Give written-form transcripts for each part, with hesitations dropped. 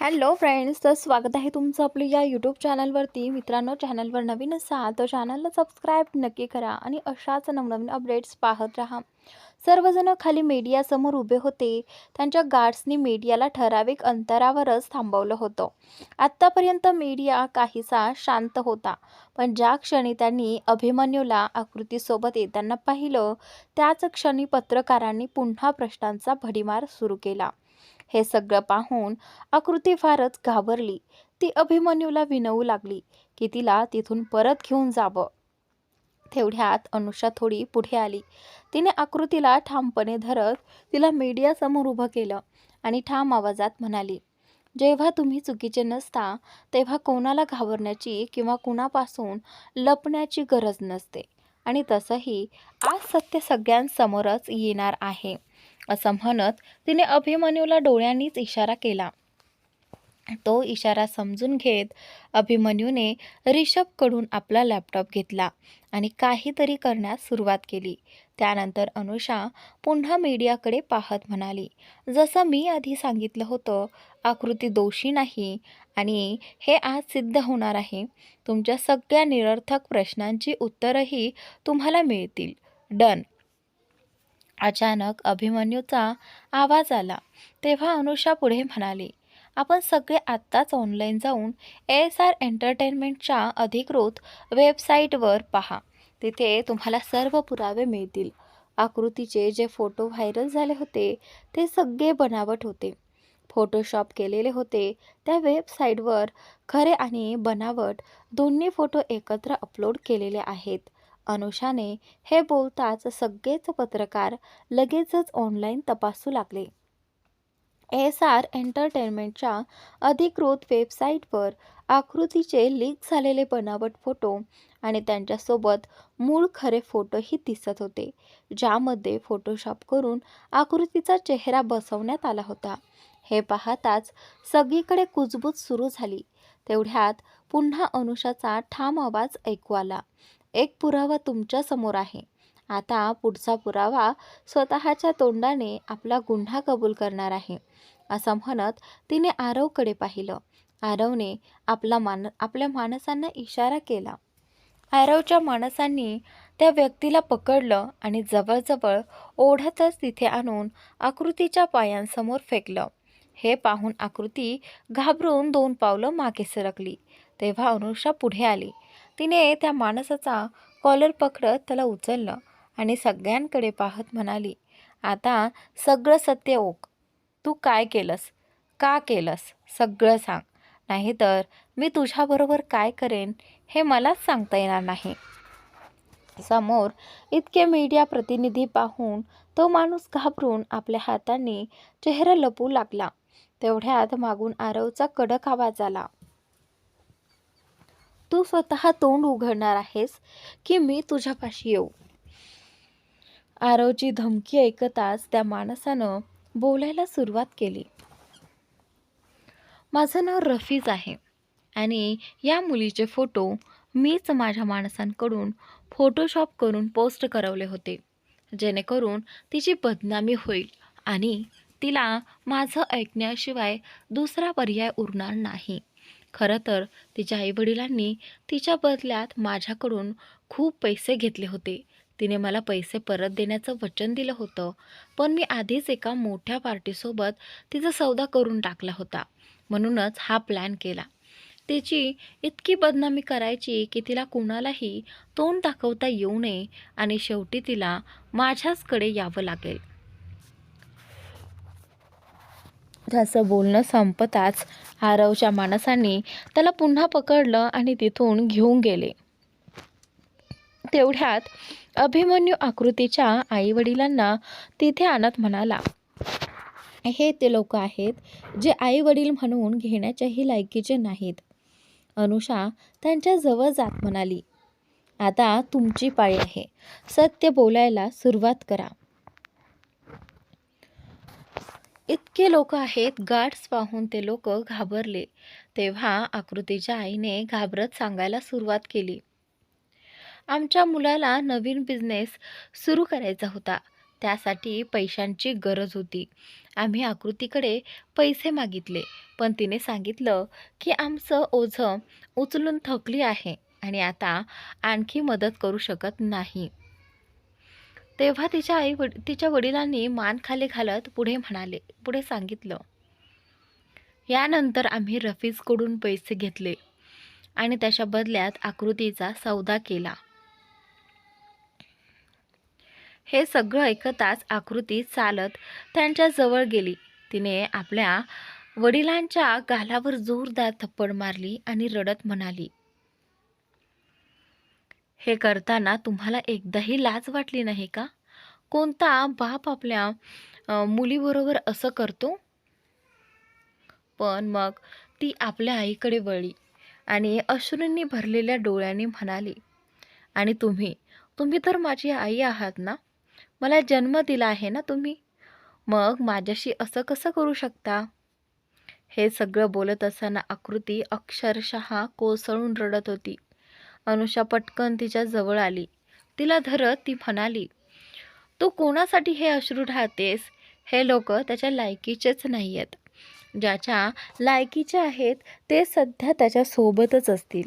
Hello friends, तर स्वागत आहे तुमचं आपलं या यूट्यूब चॅनलवरती. मित्रांनो, चॅनलवर नवीन असाल तर चॅनलला सबस्क्राईब नक्की करा आणि अशाच नवनवीन अपडेट्स पाहत राहा. सर्वजण खाली मीडियासमोर उभे होते. त्यांच्या गार्ड्सनी मीडियाला ठराविक अंतरावरच थांबवलं होतं. आत्तापर्यंत मीडिया काहीसा शांत होता, पण ज्या क्षणी त्यांनी अभिमन्यूला आकृतीसोबत येताना पाहिलं, त्याच क्षणी पत्रकारांनी पुन्हा प्रश्नांचा भडीमार सुरू केला. हे सगळं पाहून आकृती फारच घाबरली. ती अभिमन्यूला विनवू लागली की तिला तिथून परत घेऊन जावं. तेवढ्यात अनुषा थोडी पुढे आली. तिने आकृतीला ठामपणे धरत तिला मीडियासमोर उभं केलं आणि ठाम आवाजात म्हणाली, जेव्हा तुम्ही चुकीचे नसता तेव्हा कोणाला घाबरण्याची किंवा कुणापासून लपण्याची गरज नसते. आणि तसंही आज सत्य सगळ्यांसमोरच येणार आहे. असं म्हणत तिने अभिमन्यूला डोळ्यांनीच इशारा केला. तो इशारा समजून घेत अभिमन्यूने ऋषभकडून आपला लॅपटॉप घेतला आणि काहीतरी करण्यास सुरुवात केली. त्यानंतर अनुषा पुन्हा मीडियाकडे पाहत म्हणाली, जसं मी आधी सांगितलं होतं, आकृती दोषी नाही आणि हे आज सिद्ध होणार आहे. तुमच्या सगळ्या निरर्थक प्रश्नांची उत्तरंही तुम्हाला मिळतील. डन. अचानक अभिमन्यूचा आवाज आला. तेव्हा अनुषा पुढे म्हणाली, आपण सगळे आत्ताच ऑनलाईन जाऊन ASR एंटरटेनमेंटच्या अधिकृत वेबसाईटवर पहा. तिथे तुम्हाला सर्व पुरावे मिळतील. आकृतीचे जे फोटो व्हायरल झाले होते ते सगळे बनावट होते. फोटोशॉप केलेले होते. त्या वेबसाईटवर खरे आणि बनावट दोन्ही फोटो एकत्र अपलोड केलेले आहेत. अनुषाने हे बोलताच सगळेच पत्रकार लगेचच ऑनलाईन तपासू लागले. ASR एंटरटेनमेंटच्या अधिकृत वेबसाईटवर आकृतीचे लीक झालेले बनावट फोटो आणि त्यांच्यासोबत मूळ खरे फोटोही दिसत होते, ज्यामध्ये फोटोशॉप करून आकृतीचा चेहरा बसवण्यात आला होता. हे पाहताच सगळीकडे कुजबूज सुरू झाली. तेवढ्यात पुन्हा अनुषाचा ठाम आवाज ऐकू आला, एक पुरावा तुमच्या समोर आहे. आता पुढचा पुरावा स्वतःच्या तोंडाने आपला गुन्हा कबूल करणार आहे. असं म्हणत तिने आरवकडे पाहिलं. आरवने आपल्या माणसांना इशारा केला. आरवच्या माणसांनी त्या व्यक्तीला पकडलं आणि जवळजवळ ओढतच तिथे आणून आकृतीच्या पायांसमोर फेकलं. हे पाहून आकृती घाबरून 2 पावलं मागे सरकली. तेव्हा अनुषा पुढे आली. तिने त्या माणसाचा कॉलर पकडत त्याला उचललं आणि सगळ्यांकडे पाहत म्हणाली, आता सगळं सत्य ओक. तू काय केलंस, का केलंस, सगळं सांग. नाहीतर मी तुझ्याबरोबर काय करेन हे मलाच सांगता येणार नाही. समोर इतके मीडिया प्रतिनिधी पाहून तो माणूस घाबरून आपल्या हातांनी चेहरा लपवू लागला. तेवढ्यात मागून आरवचा कडक आवाज आला, तू स्वतः तोंड उघडणार आहेस की मी तुझ्यापाशी येऊ? आरवची धमकी ऐकताच त्या माणसानं बोलायला सुरुवात केली, माझं नाव रफीज आहे आणि या मुलीचे फोटो मीच माझ्या माणसांकडून फोटोशॉप करून पोस्ट करवले होते, जेणेकरून तिची बदनामी होईल आणि तिला माझं ऐकण्याशिवाय दुसरा पर्याय उरणार नाही. खरं तर तिच्या आईवडिलांनी तिच्या बदल्यात माझ्याकडून खूप पैसे घेतले होते. तिने मला पैसे परत देण्याचं वचन दिलं होतं, पण मी आधीच एका मोठ्या पार्टीसोबत तिचा सौदा करून टाकला होता. म्हणूनच हा प्लॅन केला. तिची इतकी बदनामी करायची की तिला कुणालाही तोंड दाखवता येऊ नये आणि शेवटी तिला माझ्याचकडे यावं लागेल. त्याचं बोलणं संपताच आरवच्या माणसांनी त्याला पुन्हा पकडलं आणि तिथून घेऊन गेले. तेवढ्यात अभिमन्यू आकृतीच्या आईवडिलांना तिथे आणत म्हणाला, हे ते लोक आहेत जे आई वडील म्हणून घेण्याच्याही लायकीचे नाहीत. अनुषा त्यांच्या जवळ जात म्हणाली, आता तुमची पाळी आहे. सत्य बोलायला सुरुवात करा. इतके लोक आहेत. गार्ड्स पाहून ते लोक घाबरले. तेव्हा आकृतीच्या आईने घाबरत सांगायला सुरुवात केली, आमच्या मुलाला नवीन बिझनेस सुरू करायचा होता. त्यासाठी पैशांची गरज होती आम्ही आकृतीकडे पैसे मागितले, पण तिने सांगितलं की आमचं ओझं उचलून थकली आहे आणि आता आणखी मदत करू शकत नाही. तेव्हा तिच्या वडिलांनी मान खाली घालत पुढे सांगितलं, यानंतर आम्ही रफीजकडून पैसे घेतले आणि त्याच्या बदल्यात आकृतीचा सौदा केला. हे सगळं ऐकताच आकृती चालत त्यांच्या जवळ गेली. तिने आपल्या वडिलांच्या गालावर जोरदार थप्पड मारली आणि रडत म्हणाली, हे करताना तुम्हाला एकदाही लाज वाटली नाही का? कोणता बाप आपल्या मुलीबरोबर असं करतो? पण मग ती आपल्या आईकडे वळली आणि अश्रूंनी भरलेल्या डोळ्यांनी म्हणाली, आणि तुम्ही तर माझी आई आहात ना? मला जन्म दिला आहे ना तुम्ही? मग माझ्याशी असं कसं करू शकता? हे सगळं बोलत असताना आकृती अक्षरशः कोसळून रडत होती. अनुषा पटकन तिच्या जवळ आली. तिला धरत ती म्हणाली, तू कोणासाठी हे अश्रू ढाळतेस? हे लोक त्याच्या लायकीचेच नाही आहेत. ज्याच्या लायकीचे आहेत ते सध्या त्याच्या सोबतच असतील.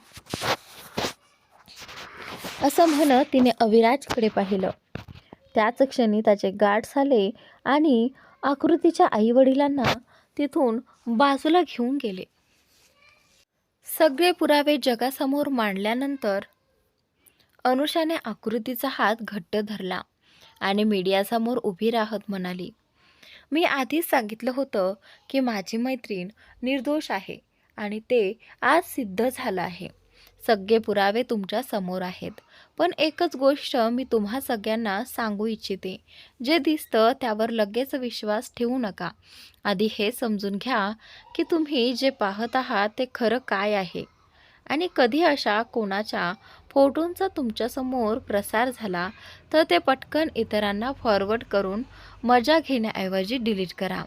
असं म्हणत तिने अविराजकडे पाहिलं. त्याच क्षणी त्याचे गार्ड्स आले आणि आकृतीच्या आईवडिलांना तिथून बाजूला घेऊन गेले. सगळे पुरावे जगासमोर मांडल्यानंतर अनुषाने आकृतीचा हात घट्ट धरला आणि मीडियासमोर उभी राहत म्हणाली, मी आधीच सांगितलं होतं की माझी मैत्रीण निर्दोष आहे आणि ते आज सिद्ध झालं आहे. सगळे पुरावे तुमच्या समोर आहेत. पण एकच गोष्ट मी तुम्हा सगळ्यांना सांगू इच्छिते, जे दिसतं त्यावर लगेच विश्वास ठेवू नका. आधी हे समजून घ्या की तुम्ही जे पाहत आहात ते खरं काय आहे. आणि कधी अशा कोणाच्या फोटोंचा तुमच्यासमोर प्रसार झाला तर ते पटकन इतरांना फॉरवर्ड करून मजा घेण्याऐवजी डिलीट करा.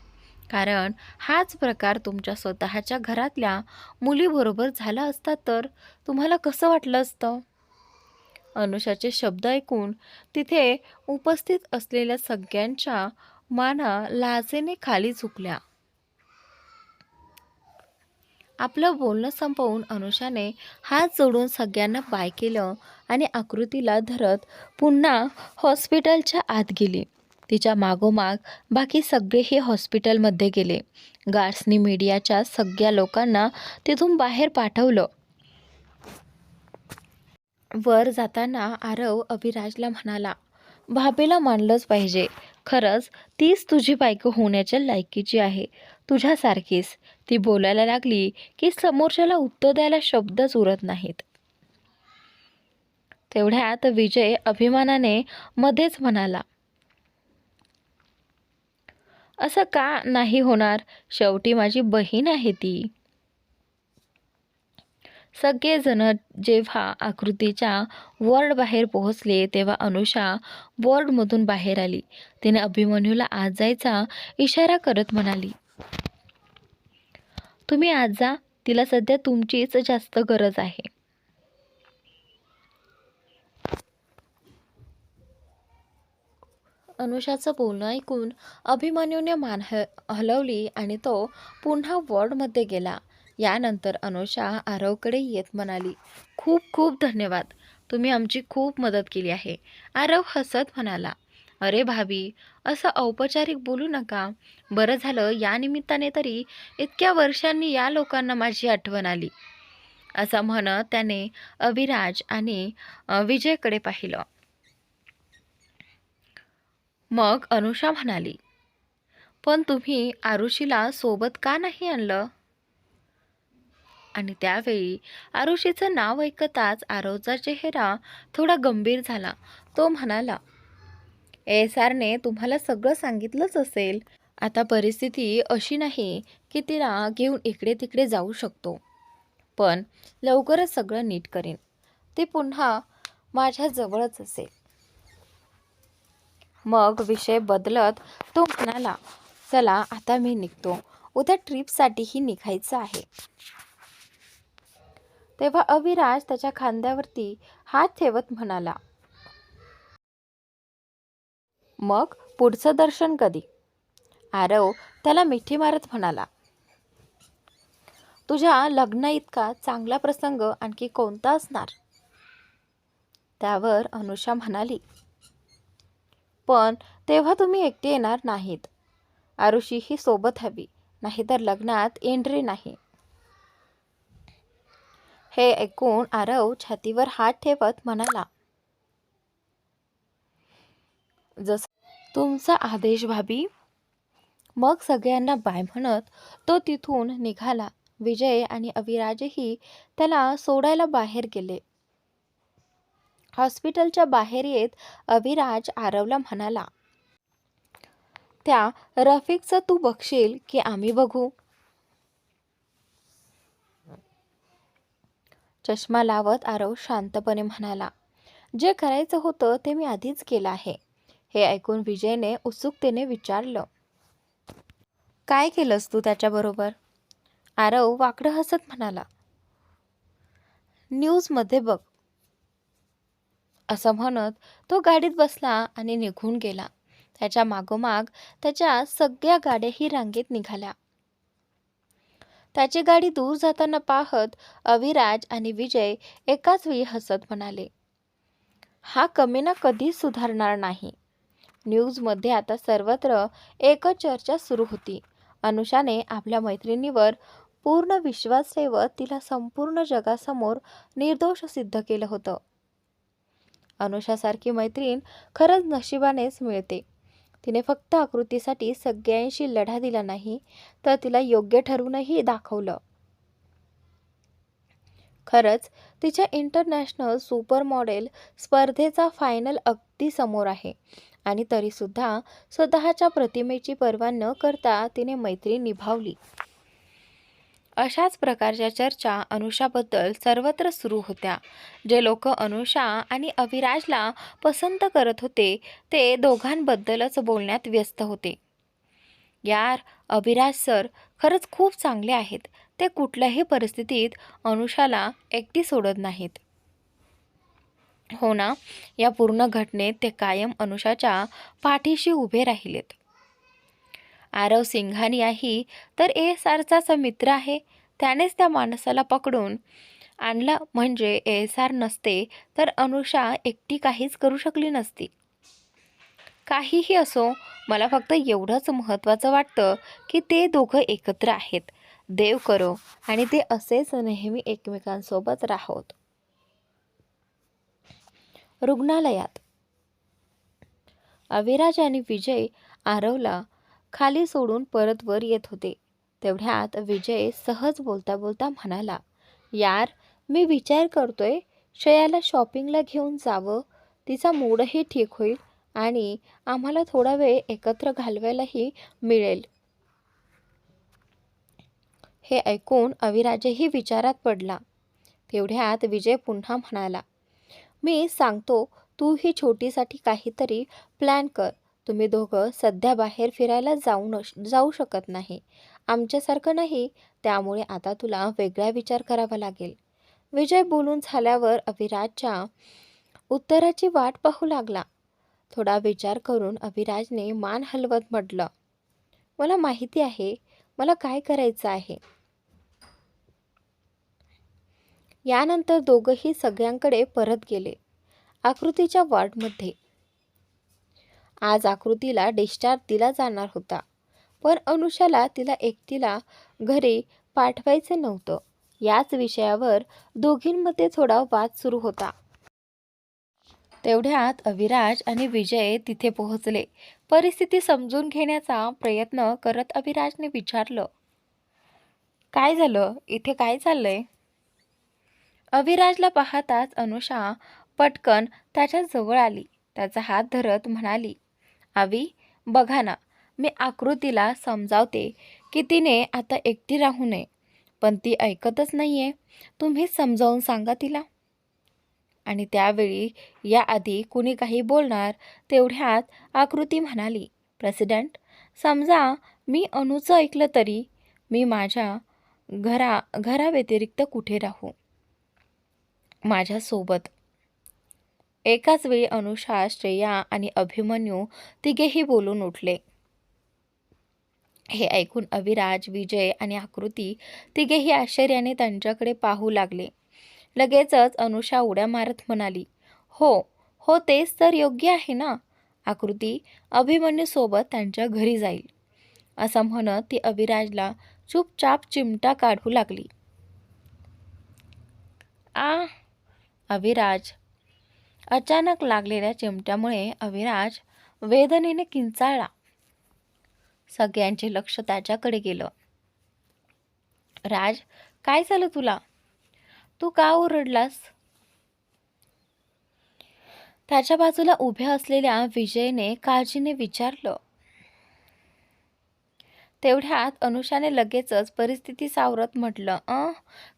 कारण हाच प्रकार तुमच्या स्वतःच्या घरातल्या मुलीबरोबर झाला असता तर तुम्हाला कसं वाटलं असतं? अनुषाचे शब्द ऐकून तिथे उपस्थित असलेल्या सगळ्यांच्या माना लाजेने खाली झुकल्या. आपलं बोलणं संपवून अनुषाने हात जोडून सगळ्यांना बाय केलं आणि आकृतीला धरत पुन्हा हॉस्पिटलच्या आत गेली. तिच्या मागोमाग बाकी सगळेही हॉस्पिटलमध्ये गेले. गार्ड्सनी मीडियाच्या सगळ्या लोकांना तिथून बाहेर पाठवलं. वर जाताना आरव अभिराजला म्हणाला, भाभीला मानलंच पाहिजे. खरंच तीच तुझी बायको होण्याच्या लायकीची आहे, तुझ्यासारखीच. ती बोलायला लागली की समोरच्याला उत्तर द्यायला शब्दच उरत नाहीत. तेवढ्यात विजय अभिमानाने मध्येच म्हणाला, असं का नाही होणार? शेवटी माझी बहीण आहे ती. सगळेजण जेव्हा आकृतीच्या वॉर्ड बाहेर पोहोचले तेव्हा अनुषा वॉर्डमधून बाहेर आली. तिने अभिमन्यूला आत जायचा इशारा करत म्हणाली, तुम्ही आत जा, तिला सध्या तुमचीच जास्त गरज आहे. अनुषाचं बोलणं ऐकून अभिमन्यूने मान हलवली आणि तो पुन्हा वॉर्डमध्ये गेला. यानंतर अनुषा आरवकडे येत म्हणाली, खूप खूप धन्यवाद, तुम्ही आमची खूप मदत केली आहे. आरव हसत म्हणाला, अरे भाभी, असं औपचारिक बोलू नका. बरं झालं या निमित्ताने तरी इतक्या वर्षांनी या लोकांना माझी आठवण आली. असं म्हणत त्याने अभिराज आणि विजयकडे पाहिलं. मग अनुषा म्हणाली, पण तुम्ही आरुषीला सोबत का नाही आणलं? आणि त्यावेळी आरुषीचं नाव ऐकताच आरवचा चेहरा थोडा गंभीर झाला. तो म्हणाला, एसआरने तुम्हाला सगळं सांगितलंच असेल. आता परिस्थिती अशी नाही की तिला घेऊन इकडे तिकडे जाऊ शकतो. पण लवकरच सगळं नीट करेन. ती पुन्हा माझ्या जवळच असेल. मग विषय बदलत तो म्हणाला, चला आता मी निघतो, उद्या ट्रिपसाठीही निघायचं आहे. तेव्हा अविराज त्याच्या खांद्यावरती हात ठेवत म्हणाला, मग पुढचं दर्शन कधी? आरव त्याला मिठी मारत म्हणाला, तुझ्या लग्ना इतका चांगला प्रसंग आणखी कोणता असणार? त्यावर अनुषा म्हणाली, पण तेव्हा तुम्ही एकटे येणार नाहीत. आरुषी ही सोबत हवी, नाहीतर लग्नात एंट्री नाही. हे ऐकून आरव छातीवर हात ठेवत म्हणाला, जस तुमचा आदेश भाभी. मग सगळ्यांना बाय म्हणत तो तिथून निघाला. विजय आणि अविराजही त्याला सोडायला बाहेर गेले. हॉस्पिटलच्या बाहेर येत अविराज आरवला म्हणाला, त्या रफिकचं तू बघशील की आम्ही बघू? चष्मा लावत आरव शांतपणे म्हणाला, जे करायचं होतं ते मी आधीच केलं आहे. हे ऐकून विजयने उत्सुकतेने विचारलं, काय केलंस तू त्याच्याबरोबर? आरव वाकडं हसत म्हणाला, न्यूजमध्ये बघ. असं म्हणत तो गाडीत बसला आणि निघून गेला. त्याच्या मागोमाग त्याच्या सगळ्या गाड्याही रांगेत निघाल्या. त्याची गाडी दूर जाताना पाहत अविराज आणि विजय एकाच वेळी हसत म्हणाले, हा कमीना कधीच सुधारणार नाही. न्यूजमध्ये आता सर्वत्र एकच चर्चा सुरू होती. अनुषाने आपल्या मैत्रिणीवर पूर्ण विश्वास ठेवत तिला संपूर्ण जगासमोर निर्दोष सिद्ध केलं होतं. अनुषासारखी मैत्रीण खरंच नशिबानेच मिळते. तिने फक्त आकृतीसाठी सगळ्यांशी लढा दिला नाही, तर तिला योग्य ठरवूनही दाखवलं. खरंच तिच्या इंटरनॅशनल सुपर मॉडेल स्पर्धेचा फायनल अगदी समोर आहे आणि तरीसुद्धा स्वतःच्या प्रतिमेची पर्वा न करता तिने मैत्री निभावली. अशाच प्रकारच्या चर्चा अनुषाबद्दल सर्वत्र सुरू होत्या. जे लोक अनुषा आणि अविराजला पसंत करत होते ते दोघांबद्दलच बोलण्यात व्यस्त होते. यार, अविराज सर खरंच खूप चांगले आहेत. ते कुठल्याही परिस्थितीत अनुषाला एकटी सोडत नाहीत. हो ना, या पूर्ण घटनेत ते कायम अनुषाच्या पाठीशी उभे राहिलेत. आरव सिंघानियाही तर ASRचाच मित्र आहे. त्यानेच त्या माणसाला पकडून आणलं. म्हणजे ASR नसते तर अनुषा एकटी काहीच करू शकली नसती. काहीही असो, मला फक्त एवढंच महत्त्वाचं वाटतं की ते दोघं एकत्र आहेत. देव करो आणि ते असेच नेहमी एकमेकांसोबत राहोत. रुग्णालयात अविराज आणि विजय आरवला खाली सोडून परत वर येत होते. तेवढ्यात विजय सहज बोलता बोलता म्हणाला, यार, मी विचार करतोय श्रेयाला शॉपिंगला घेऊन जावं. तिचा मूडही ठीक होईल आणि आम्हाला थोडा वेळ एकत्र घालवायलाही मिळेल. हे ऐकून अविराजही विचारात पडला. तेवढ्यात विजय पुन्हा म्हणाला, मी सांगतो, तू ही छोटीसाठी काहीतरी प्लॅन कर. तुम्ही दोघं सध्या बाहेर फिरायला जाऊ शकत नाही, आमच्यासारखं नाही. त्यामुळे आता तुला वेगळा विचार करावा लागेल. विजय बोलून झाल्यावर अविराजच्या उत्तराची वाट पाहू लागला. थोडा विचार करून अविराजने मान हलवत म्हटलं, मला माहिती आहे मला काय करायचं आहे. यानंतर दोघंही सगळ्यांकडे परत गेले. आकृतीच्या वॉर्डमध्ये आज आकृतीला डिस्चार्ज दिला जाणार होता, पण अनुषाला तिला एकटीला घरी पाठवायचं नव्हतं. याच विषयावर दोघींमध्ये थोडा वाद सुरू होता. तेवढ्यात अविराज आणि विजय तिथे पोहोचले. परिस्थिती समजून घेण्याचा प्रयत्न करत अविराजने विचारलं, काय झालं? इथे काय चाललंय? अविराजला पाहताच अनुषा पटकन त्याच्या जवळ आली. त्याचा हात धरत म्हणाली, अवी, बघा ना, मी आकृतीला समजावते की तिने आता एकटी राहू नये, पण ती ऐकतच नाहीये. तुम्हीच समजावून सांगा तिला. आणि त्यावेळी याआधी कुणी काही बोलणार तेवढ्यात आकृती म्हणाली, प्रेसिडेंट, समजा मी अनुचं ऐकलं तरी मी माझ्या घराव्यतिरिक्त कुठे राहू? माझ्यासोबत. एकाच वेळी अनुषा, श्रेया आणि अभिमन्यू तिघेही बोलून उठले. हे ऐकून अविराज, विजय आणि आकृती तिघेही आश्चर्याने त्यांच्याकडे पाहू लागले. लगेचच अनुषा उड्या मारत म्हणाली, हो हो, तेच तर योग्य आहे ना. आकृती अभिमन्यूसोबत त्यांच्या घरी जाईल असं म्हणत ती अविराजला चुपचाप चिमटा काढू लागली. आ अविराज अचानक लागलेल्या चिमट्यामुळे अविराज वेदनेने किंचाळला. सगळ्यांचे लक्ष त्याच्याकडे गेलं. राज, काय झालं तुला? तू का ओरडलास? त्याच्या बाजूला उभ्या असलेल्या विजयने काळजीने विचारलं. तेवढ्यात अनुषाने लगेचच परिस्थिती सावरत म्हटलं,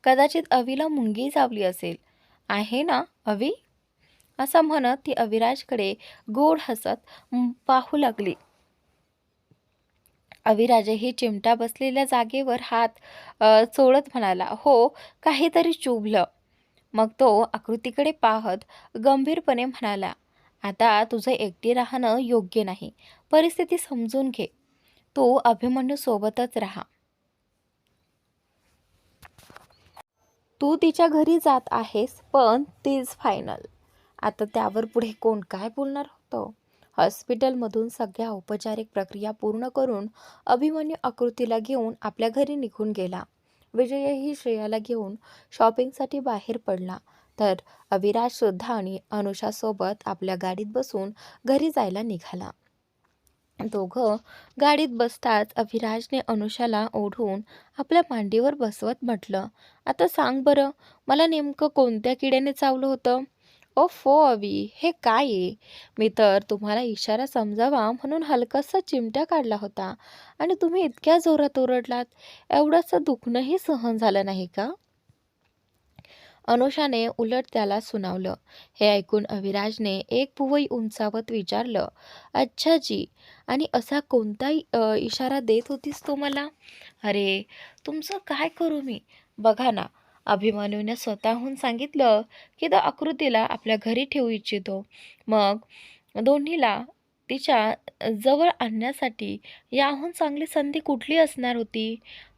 कदाचित अवीला मुंगी चावली असेल. आहे ना अवी? असं म्हणत ती अविराजकडे गोड हसत पाहू लागली. अविराजही चिमटा बसलेल्या जागेवर हात चोळत म्हणाला, हो, काहीतरी चुभलं. मग तो आकृतीकडे पाहत गंभीरपणे म्हणाला, आता तुझं एकटी राहणं योग्य नाही. परिस्थिती समजून घे. तू अभिमन्यू सोबतच राहा. तू तिच्या घरी जात आहेस, पण तीच फायनल. आता त्यावर पुढे कोण काय बोलणार होतं? हॉस्पिटलमधून सगळ्या औपचारिक प्रक्रिया पूर्ण करून अभिमन्यू आकृतीला घेऊन आपल्या घरी निघून गेला. विजयही श्रेयाला घेऊन शॉपिंगसाठी बाहेर पडला. तर अविराज सुद्धा आणि अनुषासोबत आपल्या गाडीत बसून घरी जायला निघाला. दोघं गाडीत बसताच अविराजने अनुषाला ओढून आपल्या मांडीवर बसवत म्हटलं, आता सांग बरं, मला नेमकं कोणत्या किड्याने चावलं होतं? ओफो अवी, हे काय आहे? मी तर तुम्हाला इशारा समजावा म्हणून हलकासा चिमटा काढला होता आणि तुम्ही इतक्या जोरात ओरडलात. एवढंसं दुखणंही सहन झालं नाही का? अनुषाने उलट त्याला सुनावलं. हे ऐकून अविराजने एक भुवई उंचावत विचारलं, अच्छा जी, आणि असा कोणता इशारा देत होतीस तू मला? अरे, तुमचं काय करू मी? बघा ना, अभिमन्यूने स्वतःहून सांगितलं की तो आकृतीला आपल्या घरी ठेवू इच्छितो. मग दोन्हीला तिच्या जवळ आणण्यासाठी याहून चांगली संधी कुठली असणार होती?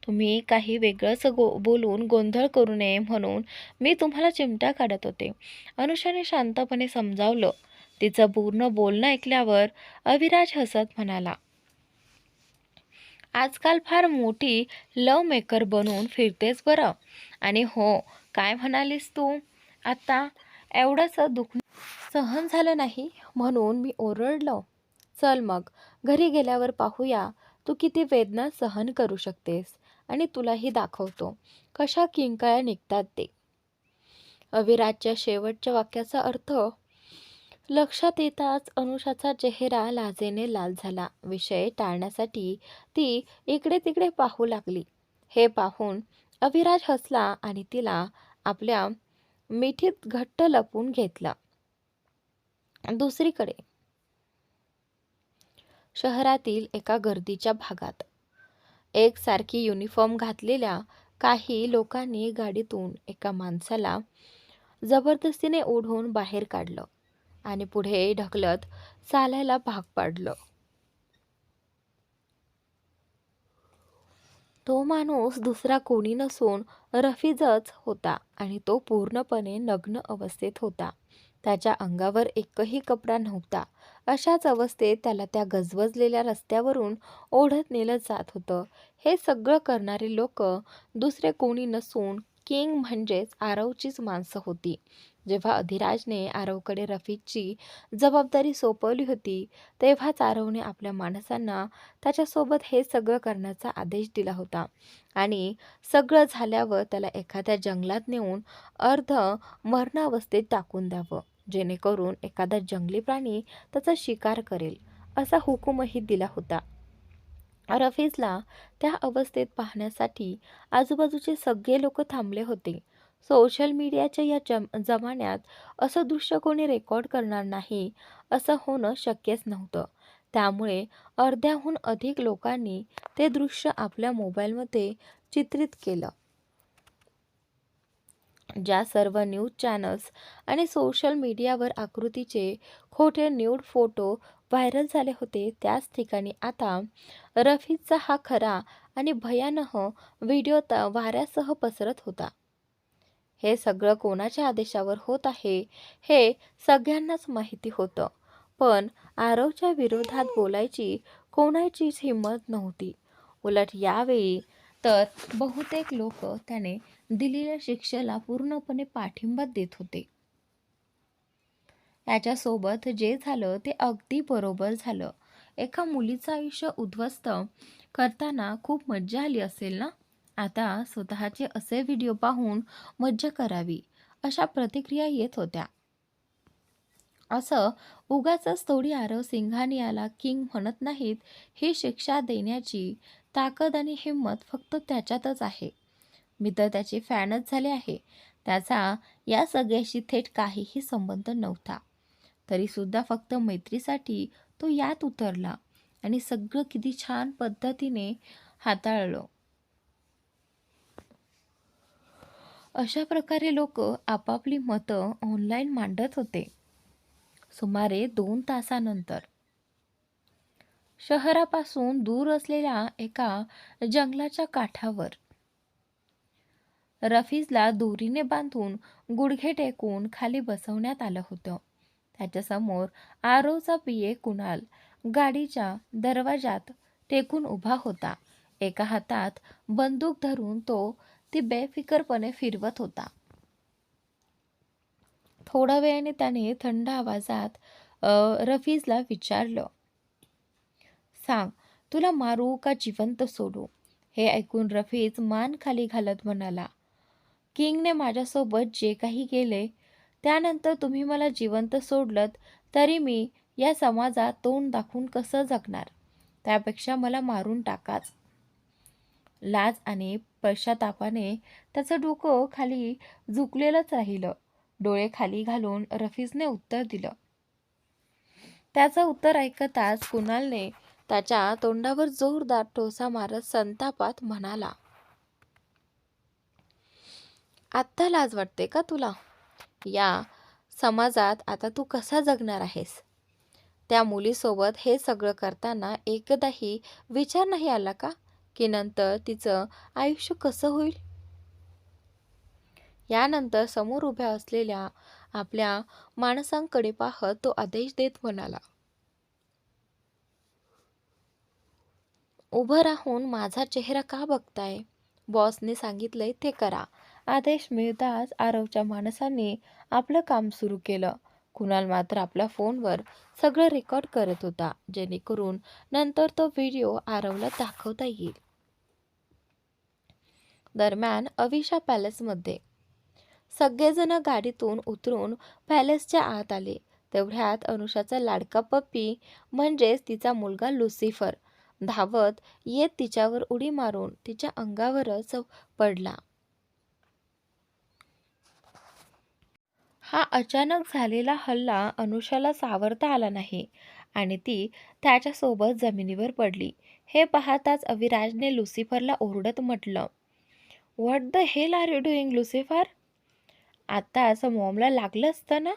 तुम्ही काही वेगळंच बोलून गोंधळ करू नये म्हणून मी तुम्हाला चिमटा काढत होते. अनुषाने शांतपणे समजावलं. तिचं पूर्ण बोलणं ऐकल्यावर अविराज हसत म्हणाला, आजकाल फार मोठी लव मेकर बनवून फिरतेस बरं. आणि हो, काय म्हणालीस तू आता? एवढंच दुःख सहन झालं नाही म्हणून मी ओरडलो. चल मग, घरी गेल्यावर पाहूया तू किती वेदना सहन करू शकतेस, आणि तुलाही दाखवतो कशा किंकाळ्या निघतात ते. अविराजच्या शेवटच्या वाक्याचा अर्थ लक्षात येताच अनुषाचा चेहरा लाजेने लाल झाला. विषय टाळण्यासाठी ती इकडे तिकडे पाहू लागली. हे पाहून अविराज हसला आणि तिला आपल्या मिठीत घट्ट लपवून घेतला. दुसरीकडे शहरातील एका गर्दीच्या भागात एकसारखी युनिफॉर्म घातलेल्या काही लोकांनी गाडीतून एका माणसाला जबरदस्तीने ओढून बाहेर काढलं आणि पुढे ढकलत चालायला भाग पाडलं. तो माणूस दुसरा कोणी नसून रफीजच होता आणि तो पूर्णपणे नग्न अवस्थेत होता. त्याच्या अंगावर एकही कपडा नव्हता. अशाच अवस्थेत त्याला त्या गजबजलेल्या रस्त्यावरून ओढत नेलं जात होतं. हे सगळं करणारी लोक दुसरे कोणी नसून किंग म्हणजेच आरवचीच माणसं होती. जेव्हा अधिराजने आरवकडे रफीची जबाबदारी सोपवली होती, तेव्हाच आरवने आपल्या माणसांना त्याच्यासोबत हे सगळं करण्याचा आदेश दिला होता आणि सगळं झाल्यावर त्याला एखाद्या जंगलात नेऊन अर्ध मरणावस्थेत टाकून द्यावं, जेणेकरून एखादा जंगली प्राणी त्याचा शिकार करेल, असा हुकूमही दिला होता. रफीजला त्या अवस्थेत पाहण्यासाठी आजूबाजूचे सगळे लोक थांबले होते. सोशल मीडियाच्या या जमान्यात असं दृश्य कोणी रेकॉर्ड करणार नाही असं होणं शक्यच नव्हतं. त्यामुळे अर्ध्याहून अधिक लोकांनी ते दृश्य आपल्या मोबाईलमध्ये चित्रित केलं. ज्या सर्व न्यूज चॅनल्स आणि सोशल मीडियावर आकृतीचे खोटे न्यूड फोटो व्हायरल झाले होते, त्याच ठिकाणी आता रफीचा हा खरा आणि भयानक व्हिडिओ वाऱ्यासह पसरत होता. हे सगळं कोणाच्या आदेशावर होत आहे हे सगळ्यांनाच माहिती होतं, पण आरवच्या विरोधात बोलायची कोणाचीच हिंमत नव्हती. उलट यावेळी तर बहुतेक लोक त्याने दिलेल्या शिक्षेला पूर्णपणे पाठिंबा देत होते. याच्यासोबत जे झालं ते अगदी बरोबर झालं. एका मुलीचं आयुष्य उद्ध्वस्त करताना खूप मज्जा आली असेल ना? आता स्वतःचे असे व्हिडिओ पाहून मज्जा करावी, अशा प्रतिक्रिया येत होत्या. असं उगाचच थोडी आरव सिंघानियाला किंग म्हणत नाहीत. ही शिक्षा देण्याची ताकद आणि हिंमत फक्त त्याच्यातच आहे. मी तर त्याची फॅनच झाले आहे. त्याचा या सगळ्याशी थेट काहीही संबंध नव्हता. तरीसुद्धा फक्त मैत्रीसाठी तो यात उतरला आणि सगळं किती छान पद्धतीने हाताळलं. अशा प्रकारे लोक आपापली मतं ऑनलाईन मांडत होते. सुमारे 2 तासानंतर शहरापासून दूर असलेल्या एका जंगलाच्या काठावर रफीजला दोरीने बांधून गुडघे टेकून खाली बसवण्यात आलं होतं. त्याच्यासमोर आरवचा पिये कुणाल गाडीच्या दरवाजात टेकून उभा होता. एका हातात बंदूक धरून तो ती बेफिकरपणे फिरवत होता. थोड्या वेळाने त्याने थंड आवाजात रफीजला विचारलं, सांग, तुला मारू का जिवंत सोडू? हे ऐकून रफीज मान खाली घालत म्हणाला, किंगने माझ्यासोबत जे काही केले त्यानंतर तुम्ही मला जिवंत सोडलत तरी मी या समाजात तोंड दाखवून कसं जगणार? त्यापेक्षा मला मारून टाकाच. लाज आणि पश्चातापाने त्याचं डोकं खाली झुकलेलंच राहिलं. डोळे खाली घालून रफीजने उत्तर दिलं. त्याचं उत्तर ऐकताच कुणालने त्याच्या तोंडावर जोरदार ठोसा मारत संतापात म्हणाला, आत्ता लाज वाटते का तुला? या समाजात आता तू कसा जगणार आहेस? त्या मुलीसोबत हे सगळं करताना एकदाही विचार नाही आला का की नंतर तिचं आयुष्य कसं होईल? यानंतर समोर उभ्या असलेल्या आपल्या माणसांकडे पाहत तो आदेश देत म्हणाला, उभं राहून माझा चेहरा का बघताय? बॉसने सांगितलंय ते करा. आदेश मिळताच आरवच्या माणसांनी आपलं काम सुरू केलं. कुणाल मात्र आपल्या फोनवर सगळं रेकॉर्ड करत होता, जेणेकरून नंतर तो व्हिडिओ आरवला दाखवता येईल. दरम्यान अविशा पॅलेसमध्ये सगळेजण गाडीतून उतरून पॅलेसच्या आत आले. तेवढ्यात अनुषाचा लाडका पप्पी म्हणजेच तिचा मुलगा लुसिफर धावत येत तिच्यावर उडी मारून तिच्या अंगावरच पडला. हा अचानक झालेला हल्ला अनुषाला सावरता आला नाही आणि ती त्याच्यासोबत जमिनीवर पडली. हे पाहताच अविराजने लुसिफरला ओरडत म्हटलं, what the hell are you doing Lucifer? आता असं मॉमला लागलं असतं ना?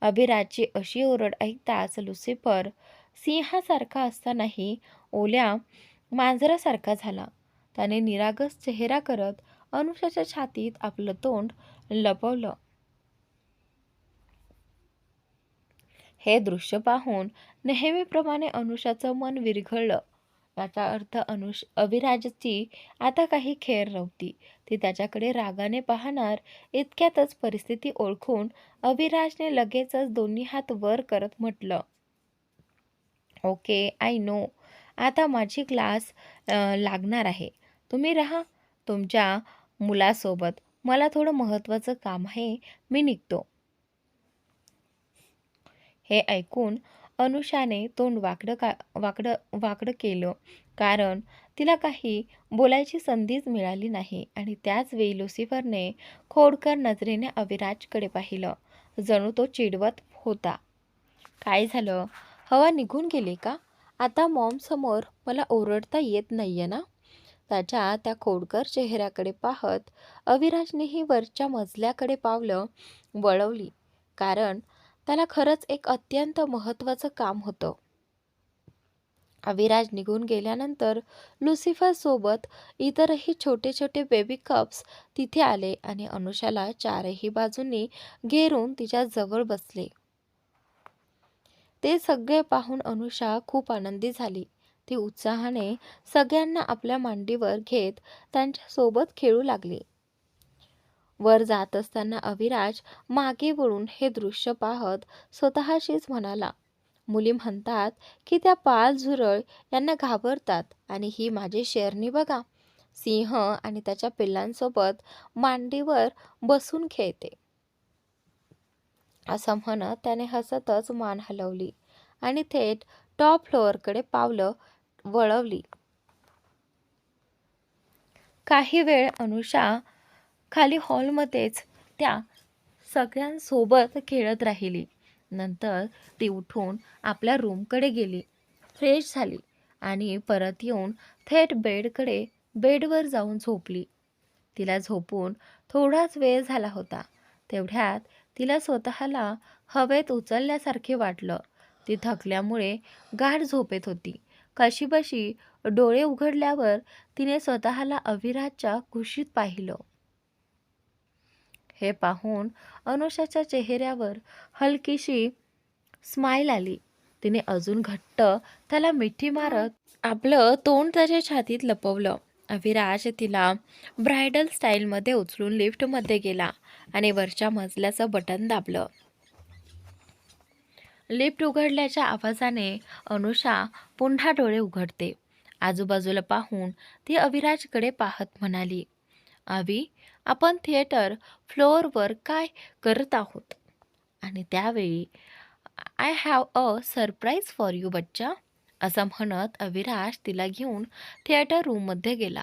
अभिराजची अशी ओरड ऐकताच लुसिफर सिंहासारखा असतानाही ओल्या मांजरासारखा झाला. त्याने निरागस चेहरा करत अनुषाच्या छातीत आपलं तोंड लपवलं. हे दृश्य पाहून नेहमीप्रमाणे अनुषाचं मन विरघळलं. याचा अर्थ अभिराजची आता काही खेर नव्हती. ती त्याच्याकडे रागाने पाहणार. इतक्यातच परिस्थिती ओळखून अभिराजने लगेचच दोन्ही हात वर करत म्हटलं, ओके, आय नो, आता माझी क्लास लागणार आहे. तुम्ही राहा तुमच्या मुलासोबत. मला थोडं महत्त्वाचं काम आहे, मी निघतो. हे ऐकून अनुषाने तोंड वाकडं केलं, कारण तिला काही बोलायची संधीच मिळाली नाही. आणि त्याच वेळी लुसिफरने खोडकर नजरेने अविराजकडे पाहिलं, जणू तो चिडवत होता, काय झालं? हवा निघून गेली का? आता मॉम समोर मला ओरडता येत नाहीये ना? त्याच्या त्या खोडकर चेहऱ्याकडे पाहत अविराजनेही वरच्या मजल्याकडे पावलं वळवली, कारण त्याला खरंच एक अत्यंत महत्त्वाचं काम होतं. अविराज निघून गेल्यानंतर लुसिफर सोबत इतरही छोटे छोटे बेबी कप्स तिथे आले आणि अनुषाला चारही बाजूंनी घेरून तिच्या जवळ बसले. ते सगळे पाहून अनुषा खूप आनंदी झाली. ती उत्साहाने सगळ्यांना आपल्या मांडीवर घेत त्यांच्या सोबत खेळू लागली. वर जात असताना अविराज मागे वळून हे दृश्य पाहत स्वतःशीच म्हणाला, मुली म्हणतात की त्या पालझुरळ यांना घाबरतात आणि ही माझी शेरणी बघा, सिंह आणि त्याच्या पिल्लांसोबत मांडीवर बसून खेळते. असं म्हणत त्याने हसतच मान हलवली आणि थेट टॉप फ्लोअरकडे पावलं वळवली. काही वेळ अनुषा खाली हॉलमध्येच त्या सगळ्यांसोबत खेळत राहिली. नंतर ती उठून आपल्या रूमकडे गेली, फ्रेश झाली आणि परत येऊन थेट बेडवर जाऊन झोपली. तिला झोपून थोडाच वेळ झाला होता. तेवढ्यात तिला स्वतःला हवेत उचलल्यासारखे वाटलं. ती थकल्यामुळे गाढ झोपेत होती. कशीबशी डोळे उघडल्यावर तिने स्वतःला अविराजच्या कुशीत पाहिलं. हे पाहून अनुषाच्या चेहऱ्यावर हलकीशी स्माईल आली. तिने अजून घट्ट त्याला मिठी मारत आपलं तोंड त्याच्या छातीत लपवलं. अविराज तिला ब्रायडल स्टाईलमध्ये उचलून लिफ्टमध्ये गेला आणि वरच्या मजल्याचं बटन दाबलं. लिफ्ट उघडल्याच्या आवाजाने अनुषा पुन्हा डोळे उघडते. आजूबाजूला पाहून ती अविराजकडे पाहत म्हणाली, अवी, आपण थिएटर फ्लोअरवर काय करत आहोत? आणि त्यावेळी I have a surprise for you बच्चा, असं म्हणत अविराज तिला घेऊन थिएटर रूममध्ये गेला.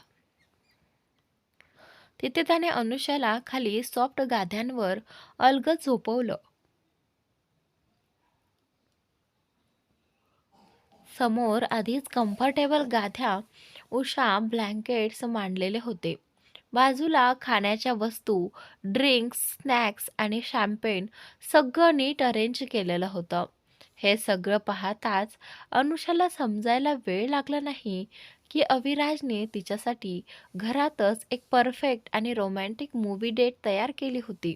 तिथे त्याने अनुषाला खाली सॉफ्ट गाद्यांवर अलगद झोपवलं. समोर आधीच कम्फर्टेबल गाद्या, उषा ब्लँकेट्स मांडलेले होते. बाजूला खाण्याच्या वस्तू, ड्रिंक्स, स्नॅक्स आणि शॅम्पेन सगळं नीट अरेंज केलेलं होतं. हे सगळं पाहताच अनुषाला समजायला वेळ लागला नाही की अविराजने तिच्यासाठी घरातच एक परफेक्ट आणि रोमॅन्टिक मूव्ही डेट तयार केली होती.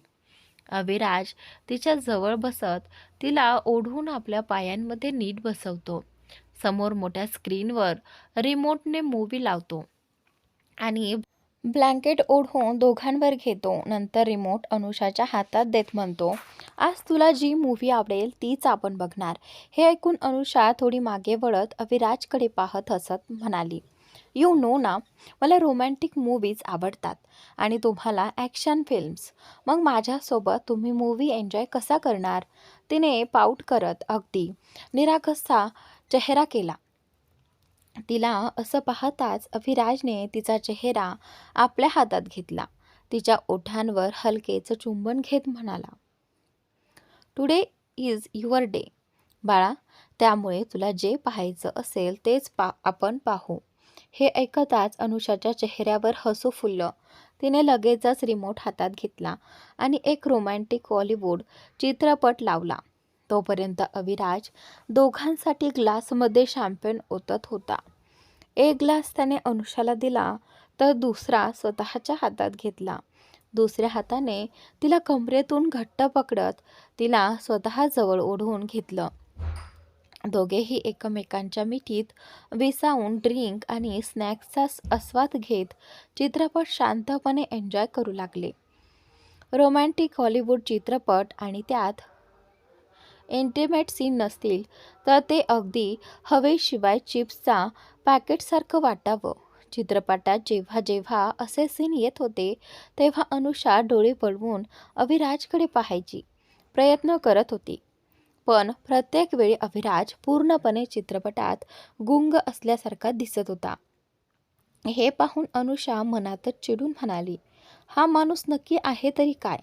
अविराज तिच्या जवळ बसत तिला ओढून आपल्या पायांमध्ये नीट बसवतो. समोर मोठ्या स्क्रीनवर रिमोटने मूव्ही लावतो आणि ब्लँकेट ओढून दोघांवर घेतो. नंतर रिमोट अनुषाच्या हातात देत म्हणतो, आज तुला जी मूव्ही आवडेल तीच आपण बघणार. हे ऐकून अनुषा थोडी मागे वळत अविराजकडे पाहत हसत म्हणाली, यू नो ना, मला रोमॅन्टिक मूव्हीज आवडतात आणि तुम्हाला ॲक्शन फिल्म्स. मग माझ्यासोबत तुम्ही मूव्ही एन्जॉय कसा करणार? तिने पाऊट करत अगदी निरागसचा चेहरा केला. तिला असं पाहताच अविराजने तिचा चेहरा आपल्या हातात घेतला. तिच्या ओठांवर हलकेच चुंबन घेत म्हणाला, टुडे इज युअर डे बाळा, त्यामुळे तुला जे पाहायचं असेल तेच आपण पाहू. हे ऐकताच अनुषाच्या चेहऱ्यावर हसू फुललं. तिने लगेचच रिमोट हातात घेतला आणि एक रोमॅन्टिक हॉलिवूड चित्रपट लावला. तोपर्यंत अविराज दोघांसाठी ग्लासमध्ये शॅम्पेन ओतत होता. एक ग्लास त्याने अनुषाला दिला तर दुसरा स्वतःच्या हातात घेतला. दुसऱ्या हाताने तिला कमरेतून घट्ट पकडत तिला स्वतःजवळ ओढून घेतलं. दोघेही एकमेकांच्या मिठीत विसावून ड्रिंक आणि स्नॅक्सचा आस्वाद घेत चित्रपट शांतपणे एन्जॉय करू लागले. रोमॅन्टिक हॉलिवूड चित्रपट आणि त्यात इंटिमेट सीन नसतील तर ते अगदी हवेशिवाय चिप्सचा पॅकेटसारखं वाटावं. चित्रपटात जेव्हा जेव्हा असे सीन येत होते तेव्हा अनुषा डोळे वळवून अविराजकडे पाहायची प्रयत्न करत होती. पण प्रत्येक वेळी अविराज पूर्णपणे चित्रपटात गुंग असल्यासारखा दिसत होता. हे पाहून अनुषा मनातच चिडून म्हणाली, हा माणूस नक्की आहे तरी काय?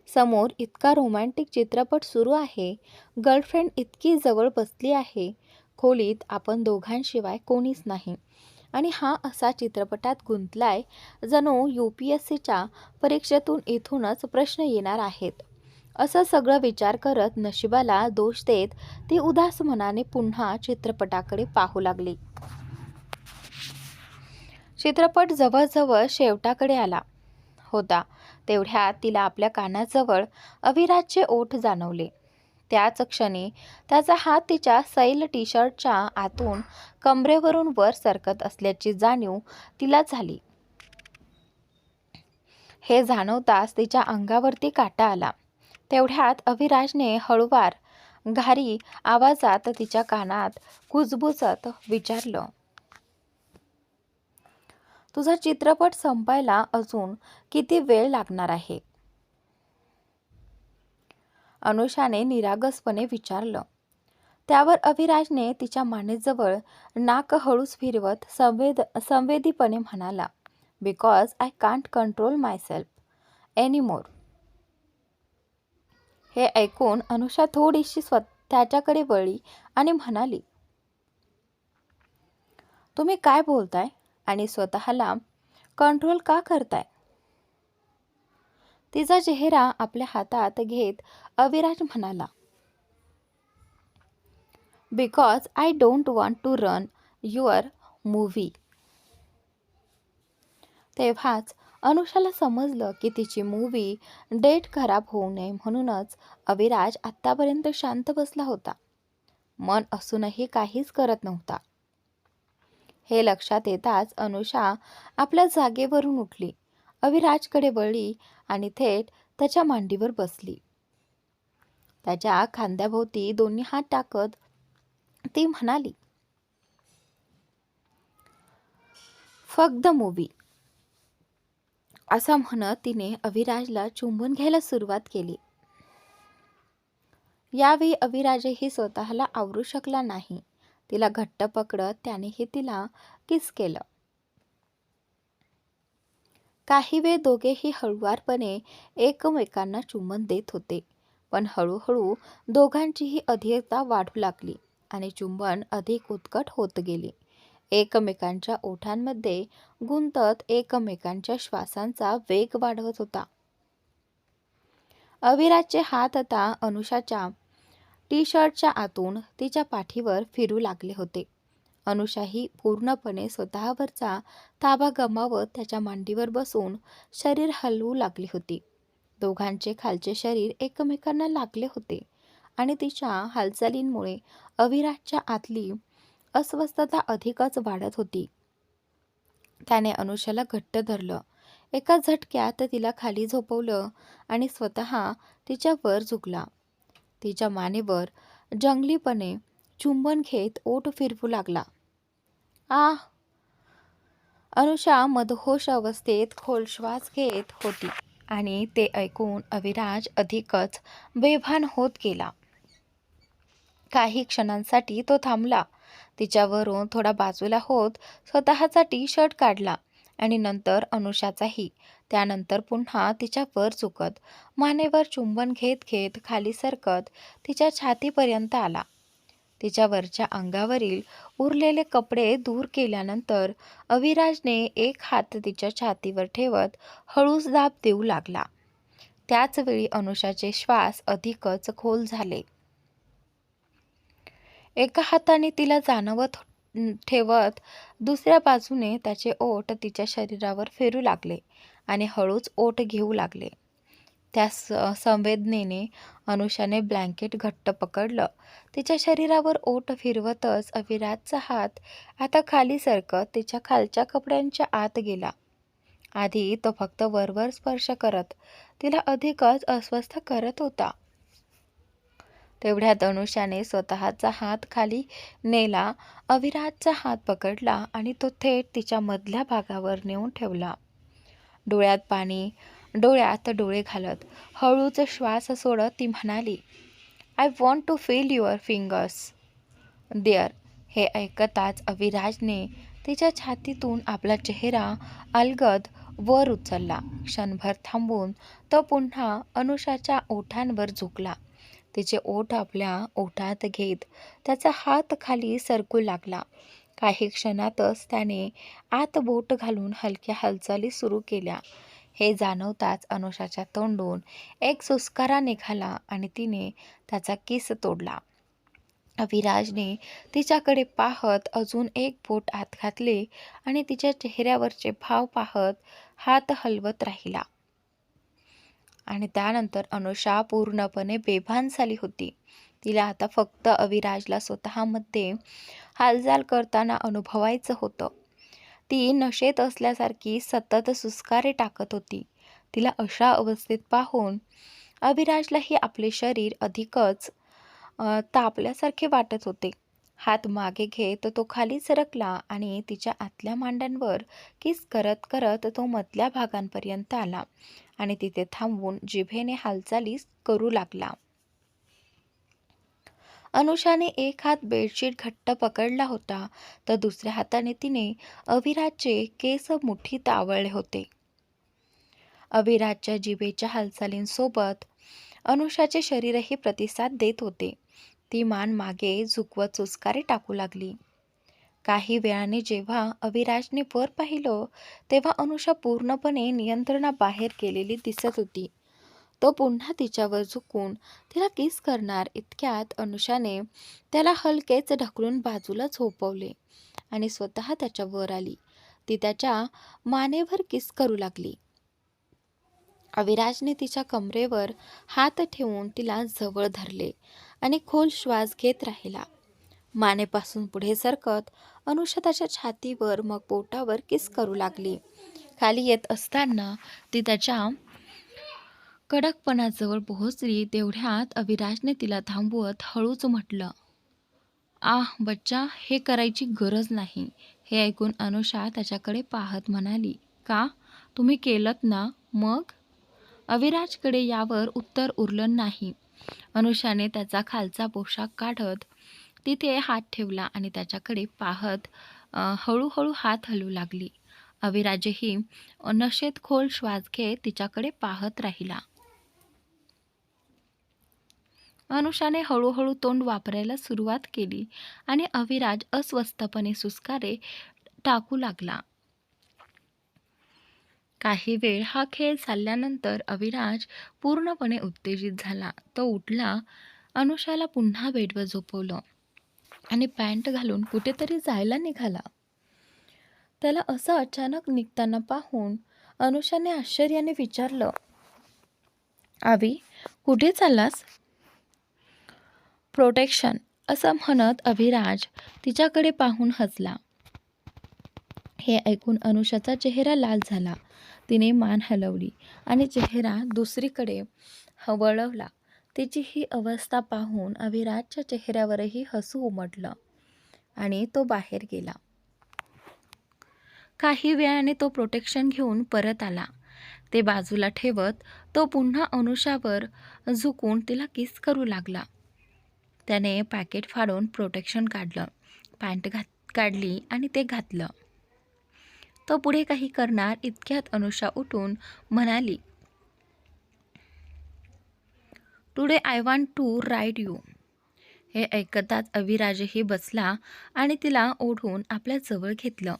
समोर इतका रोमॅन्टिक चित्रपट सुरू आहे, गर्लफ्रेंड इतकी जवळ बसली आहे, खोलीत आपण दोघांशिवाय कोणीच नाही आणि हा असा चित्रपटात गुंतलाय जणू UPSCच्या परीक्षेतून इथूनच प्रश्न येणार आहेत. असं सगळं विचार करत नशिबाला दोष देत ती उदास मनाने पुन्हा चित्रपटाकडे पाहू लागली. चित्रपट जवळजवळ शेवटाकडे आला होता तेवढ्यात तिला आपल्या कानाजवळ अविराजचे ओठ जाणवले. त्याच क्षणी त्याचा हात तिच्या सैल टी-शर्टच्या आतून कमरेवरून वर सरकत असल्याची जाणीव तिला झाली. हे जाणवताच तिच्या अंगावरती काटा आला. तेवढ्यात अविराजने हळूवार घारी आवाजात तिच्या कानात कुजबुजत विचारलं, तुझा चित्रपट संपायला अजून किती वेळ लागणार आहे? अनुषाने निरागसपणे विचारलं. त्यावर अविराजने तिच्या मानेजवळ नाक हळूच फिरवत संवेदीपणे म्हणाला, because I can't control myself anymore. हे ऐकून अनुषा थोडीशी त्याच्याकडे वळली आणि म्हणाली, तुम्ही काय बोलताय आणि स्वतःला कंट्रोल का करताय? तिचा चेहरा आपल्या हातात घेत अविराज म्हणाला, because I don't want to run your movie. तेव्हाच अनुषाला समजलं की तिची मूव्ही डेट खराब होऊ नये म्हणूनच अविराज आत्तापर्यंत शांत बसला होता. मन असूनही काहीच करत नव्हता. हे लक्षात येताच अनुषा आपल्या जागेवरून उठली, अविराजकडे वळली आणि थेट त्याच्या मांडीवर बसली. त्याच्या खांद्याभोवती दोन्ही हात टाकत ती म्हणाली, फक द मूव्ही. असं म्हणत तिने अविराजला चुंबून घ्यायला सुरुवात केली. यावेळी अविराजही स्वतःला आवरू शकला नाही. तिला घट्ट पकडत त्यानेही तिला किस केलं. काही वेळ दोघेही हळुवारपणे एकमेकांना चुंबन देत होते. पण हळूहळू दोघांचीही अधीरता वाढू लागली आणि चुंबन अधिक उत्कट होत गेले. एकमेकांच्या ओठांमध्ये गुंतत एकमेकांच्या श्वासांचा वेग वाढवत होता. अविराजचे हात आता अनुषाच्या टी-शर्टच्या आतून तिच्या पाठीवर फिरू लागले होते. अनुषाही पूर्णपणे स्वतःवरचा ताबा गमावत त्याच्या मांडीवर बसून शरीर हलवू लागली होती. दोघांचे खालचे शरीर एकमेकांना लागले होते आणि तिच्या हालचालींमुळे अविराजच्या आतली अस्वस्थता अधिकच वाढत होती. त्याने अनुषाला घट्ट धरलं, एका झटक्यात तिला खाली झोपवलं आणि स्वतः तिच्या वर झुकला. तिच्या मानेवर जंगलीपणे चुंबन घेत ओठ फिरवू लागला. आह! अनुषा मदहोश अवस्थेत खोल श्वास घेत होती आणि ते ऐकून अविराज अधिकच बेभान होत गेला. काही क्षणांसाठी तो थांबला. तिच्यावरून थोडा बाजूला होत स्वतःचा टी-शर्ट काढला आणि नंतर अनुषाचाही. त्यानंतर पुन्हा तिच्या वर झुकत मानेवर चुंबन घेत घेत खाली सरकत तिच्या छातीपर्यंत आला. तिच्या वरच्या अंगावरील उरलेले कपडे दूर केल्यानंतर अविराजने एक हात तिच्या छातीवर ठेवत हळूच दाब देऊ लागला. त्याच वेळी अनुषाचे श्वास अधिकच खोल झाले. एका हाताने तिला जाणवत ठेवत दुसऱ्या बाजूने त्याचे ओठ तिच्या शरीरावर फिरू लागले आणि हळूच ओठ घेऊ लागले. त्या संवेदनेने अनुषाने ब्लँकेट घट्ट पकडलं. तिच्या शरीरावर ओठ फिरवतच अविराजचा हात आता खाली सरकत तिच्या खालच्या कपड्यांच्या आत गेला. आधी तो फक्त वरवर स्पर्श करत तिला अधिकच अस्वस्थ करत होता. तेवढ्यात अनुषाने स्वतःचा हात खाली नेला, अविराजचा हात पकडला आणि तो थेट तिच्या मधल्या भागावर नेऊन ठेवला. डोळ्यात पाणी, डोळ्यात डोळे घालत हळूच श्वास सोडत ती म्हणाली, I want to feel your fingers there. हे ऐकताच अविराजने तिच्या छातीतून आपला चेहरा अलगद वर उचलला. क्षणभर थांबून तो पुन्हा अनुषाच्या ओठांवर झुकला. तिचे ओठ आपल्या ओठात घेत त्याचा हात खाली सरकू लागला. काही क्षणातच त्याने आत बोट घालून हलक्या हालचाली सुरू केल्या. हे जाणवताच अनुषाच्या तोंडून एक सुस्कारा निघाला आणि तिने त्याचा किस तोडला. अविराजने तिच्याकडे पाहत अजून एक बोट आत घातले आणि तिच्या चेहऱ्यावरचे भाव पाहत हात हलवत राहिला. आणि त्यानंतर अनुषा पूर्णपणे बेभान झाली होती. तिला आता फक्त अविराजला स्वतःमध्ये हालचाल करताना अनुभवायचं होतं. ती नशेत असल्यासारखी सतत सुस्कारे टाकत होती. तिला अशा अवस्थेत पाहून अविराजलाही आपले शरीर अधिकच तापल्यासारखे वाटत होते. हात मागे घेत तो खाली सरकला आणि तिच्या आतल्या मांड्यांवर किस करत करत तो मधल्या भागांपर्यंत आला आणि तिथे थांबून जिभेने हालचाली करू लागला. अनुषाने एक हात बेडशीट घट्ट पकडला होता तर दुसऱ्या हाताने तिने अविराजचे केस मुठीत आवळले होते. अविराजच्या जिभेच्या हालचालींसोबत अनुषाचे शरीरही प्रतिसाद देत होते. ती मान मागे झुकवत सुस्कारे टाकू लागली. काही वेळाने जेव्हा अविराजने वर पाहिलं तेव्हा अनुषा पूर्णपणे नियंत्रणाबाहेर गेलेली दिसत होती. तो पुन्हा तिच्यावर झुकून तिला किस करणार इतक्यात अनुषाने त्याला हलकेच ढकलून बाजूला झोपवले आणि स्वतः त्याच्या वर आली. ती त्याच्या मानेवर किस करू लागली. अविराजने तिच्या कमरेवर हात ठेवून तिला जवळ धरले आणि खोल श्वास घेत राहिला. मानेपासून पुढे सरकत अनुषा त्याच्या छातीवर मग पोटावर किस करू लागली. खाली येत असताना ती त्याच्या कडकपणाजवळ पोहोचली तेवढ्यात अविराजने तिला थांबवत हळूच म्हटलं, आह बच्चा, हे करायची गरज नाही. हे ऐकून अनुषा त्याच्याकडे पाहत म्हणाली, का? तुम्ही केलंत ना मग? अविराजकडे यावर उत्तर उरलं नाही. अनुषाने त्याचा खालचा पोशाख काढत तिथे हात ठेवला आणि त्याच्याकडे पाहत हळूहळू हात हलवू लागली. अविराजही नशेत खोल श्वास घेत तिच्याकडे पाहत राहिला. अनुषाने हळूहळू तोंड वापरायला सुरुवात केली आणि अविराज अस्वस्थपणे सुस्कारे टाकू लागला. काही वेळ हा खेळ चालल्यानंतर अविराज पूर्णपणे उत्तेजित झाला. तो उठला, अनुषाला पुन्हा बेडवर झोपवलं आणि पॅन्ट घालून कुठेतरी जायला निघाला. त्याला असं अचानक निघताना पाहून अनुषाने आश्चर्याने विचारलं, आवी, कुठे चाललास? प्रोटेक्शन, असं म्हणत अविराज तिच्याकडे पाहून हसला. हे ऐकून अनुषाचा चेहरा लाल झाला. तिने मान हलवली आणि चेहरा दुसरीकडे वळवला. तिची ही अवस्था पाहून अविराजच्या चेहऱ्यावरही हसू उमटलं आणि तो बाहेर गेला. काही वेळाने तो प्रोटेक्शन घेऊन परत आला. ते बाजूला ठेवत तो पुन्हा अनुषावर झुकून तिला किस करू लागला. त्याने पॅकेट फाडून प्रोटेक्शन काढलं, पॅन्ट काढली आणि ते घातलं. तो पुढे काही करणार इतक्यात अनुषा उठून म्हणाली, today I want to ride you. हे ऐकताच अविराजही बसला आणि तिला ओढून आपल्या जवळ घेतलं.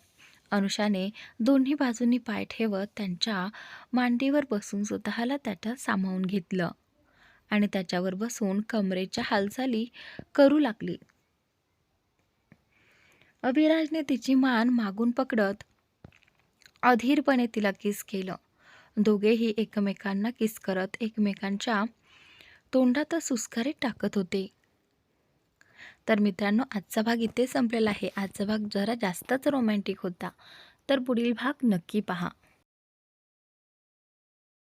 अनुषाने दोन्ही बाजूंनी पाय ठेवत त्यांच्या मांडीवर बसून स्वतःला त्याच्यात सामावून घेतलं आणि त्याच्यावर बसून कमरेच्या हालचाली करू लागली. अविराजने तिची मान मागून पकडत अधीरपणे तिला किस केलं. दोघेही एकमेकांना किस करत एकमेकांच्या तोंडात सुस्कारे टाकत होते. तर मित्रांनो, आजचा भाग इथे संपलेला आहे. आजचा भाग जरा जास्तच रोमॅन्टिक होता. तर पुढील भाग नक्की पहा.